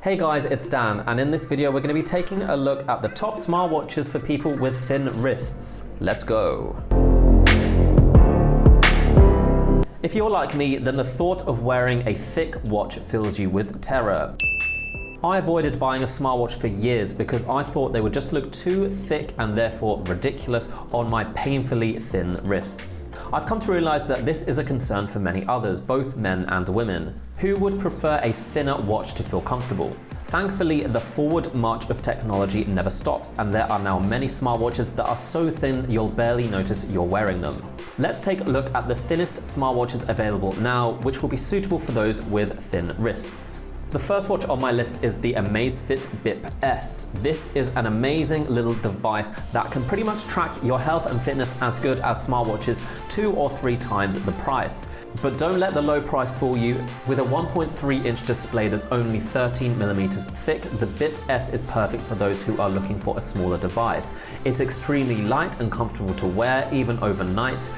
Hey guys, it's Dan, and in this video we're going to be taking a look at the top smartwatches for people with thin wrists. Let's go. If you're like me, then the thought of wearing a thick watch fills you with terror. I avoided buying a smartwatch for years because I thought they would just look too thick and therefore ridiculous on my painfully thin wrists. I've come to realize that this is a concern for many others, both men and women, who would prefer a thinner watch to feel comfortable. Thankfully, the forward march of technology never stops, and there are now many smartwatches that are so thin you'll barely notice you're wearing them. Let's take a look at the thinnest smartwatches available now, which will be suitable for those with thin wrists. The first watch on my list is the Amazfit Band S. This is an amazing little device that can pretty much track your health and fitness as good as smartwatches 2 or 3 times the price. But don't let the low price fool you. With a 1.3-inch display that's only 13mm thick, the Band S is perfect for those who are looking for a smaller device. It's extremely light and comfortable to wear, even overnight.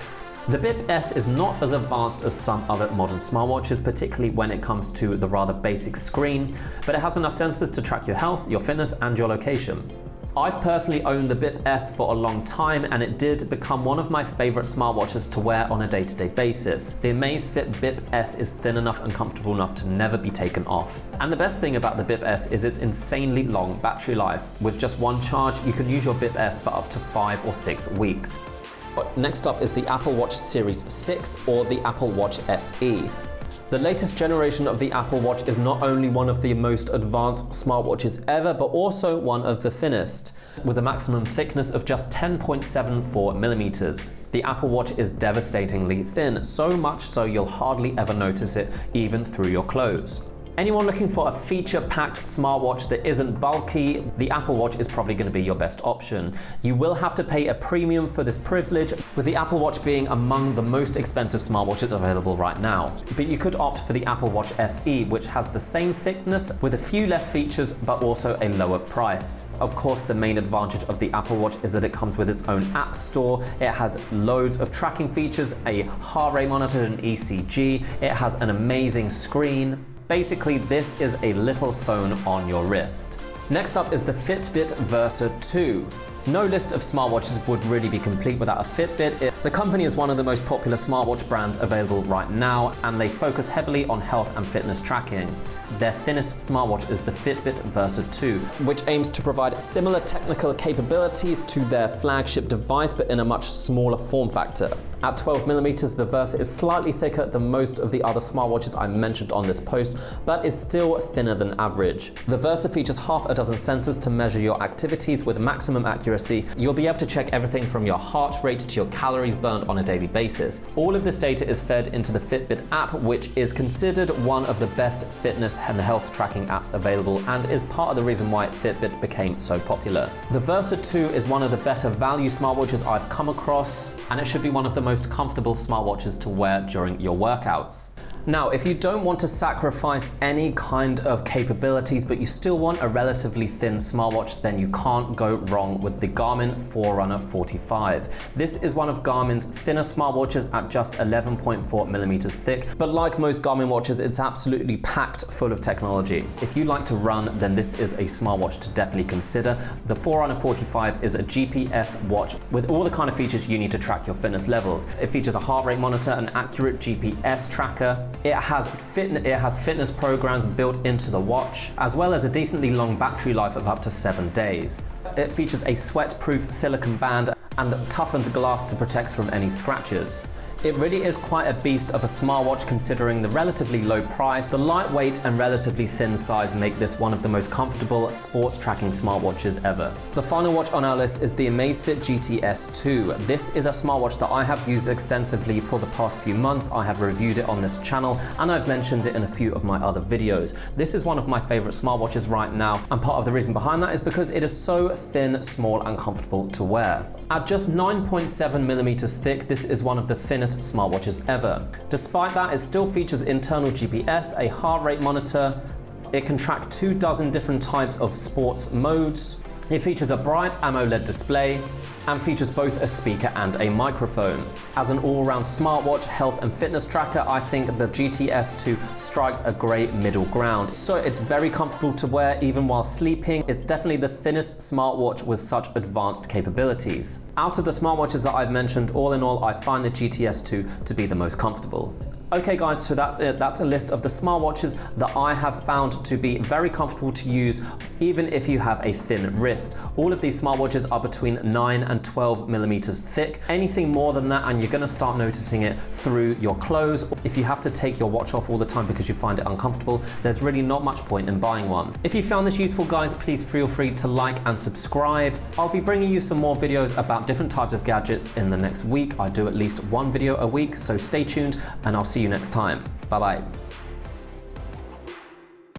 The Band S is not as advanced as some other modern smartwatches, particularly when it comes to the rather basic screen, but it has enough sensors to track your health, your fitness, and your location. I've personally owned the Band S for a long time, and it did become one of my favorite smartwatches to wear on a day-to-day basis. The Amazfit Band S is thin enough and comfortable enough to never be taken off. And the best thing about the Band S is its insanely long battery life. With just one charge, you can use your Band S for up to 5 or 6 weeks. Next up is the Apple Watch Series 6 or the Apple Watch SE. The latest generation of the Apple Watch is not only one of the most advanced smartwatches ever, but also one of the thinnest, with a maximum thickness of just 10.74mm. The Apple Watch is devastatingly thin, so much so you'll hardly ever notice it, even through your clothes. Anyone looking for a feature-packed smartwatch that isn't bulky, the Apple Watch is probably going to be your best option. You will have to pay a premium for this privilege, with the Apple Watch being among the most expensive smartwatches available right now. But you could opt for the Apple Watch SE, which has the same thickness with a few less features, but also a lower price. Of course, the main advantage of the Apple Watch is that it comes with its own app store. It has loads of tracking features, a heart rate monitor, an ECG. It has an amazing screen. Basically, this is a little phone on your wrist. Next up is the Fitbit Versa 2. No list of smartwatches would really be complete without a Fitbit. The company is one of the most popular smartwatch brands available right now, and they focus heavily on health and fitness tracking. Their thinnest smartwatch is the Fitbit Versa 2, which aims to provide similar technical capabilities to their flagship device, but in a much smaller form factor. At 12mm, the Versa is slightly thicker than most of the other smartwatches I mentioned on this post, but is still thinner than average. The Versa features half a dozen sensors to measure your activities with maximum accuracy. You'll be able to check everything from your heart rate to your calories burned on a daily basis. All of this data is fed into the Fitbit app, which is considered one of the best fitness and health tracking apps available, and is part of the reason why Fitbit became so popular. The Versa 2 is one of the better value smartwatches I've come across, and it should be one of the most comfortable smartwatches to wear during your workouts. Now, if you don't want to sacrifice any kind of capabilities, but you still want a relatively thin smartwatch, then you can't go wrong with the Garmin Forerunner 45. This is one of Garmin's thinner smartwatches at just 11.4mm thick, but like most Garmin watches, it's absolutely packed full of technology. If you like to run, then this is a smartwatch to definitely consider. The Forerunner 45 is a GPS watch with all the kind of features you need to track your fitness levels. It features a heart rate monitor, an accurate GPS tracker. It has fitness programs built into the watch, as well as a decently long battery life of up to 7 days. It features a sweat-proof silicone band and toughened glass to protect from any scratches. It really is quite a beast of a smartwatch considering the relatively low price. The lightweight and relatively thin size make this one of the most comfortable sports tracking smartwatches ever. The final watch on our list is the Amazfit GTS2. This is a smartwatch that I have used extensively for the past few months. I have reviewed it on this channel, and I've mentioned it in a few of my other videos. This is one of my favorite smartwatches right now, and part of the reason behind that is because it is so thin, small, and comfortable to wear. At just 9.7mm thick, this is one of the thinnest smartwatches ever. Despite that, it still features internal GPS, a heart rate monitor. It can track 24 different types of sports modes. It features a bright AMOLED display and features both a speaker and a microphone. As an all-round smartwatch, health and fitness tracker, I think the GTS2 strikes a great middle ground. So it's very comfortable to wear even while sleeping. It's definitely the thinnest smartwatch with such advanced capabilities. Out of the smartwatches that I've mentioned, all in all, I find the GTS2 to be the most comfortable. Okay guys, so that's it. That's a list of the smartwatches that I have found to be very comfortable to use, even if you have a thin wrist. All of these smartwatches are between 9 and 12 millimeters thick. Anything more than that and you're gonna start noticing it through your clothes. If you have to take your watch off all the time because you find it uncomfortable, there's really not much point in buying one. If you found this useful guys, please feel free to like and subscribe. I'll be bringing you some more videos about different types of gadgets in the next week. I do at least one video a week, so stay tuned and I'll see you next time. Bye bye.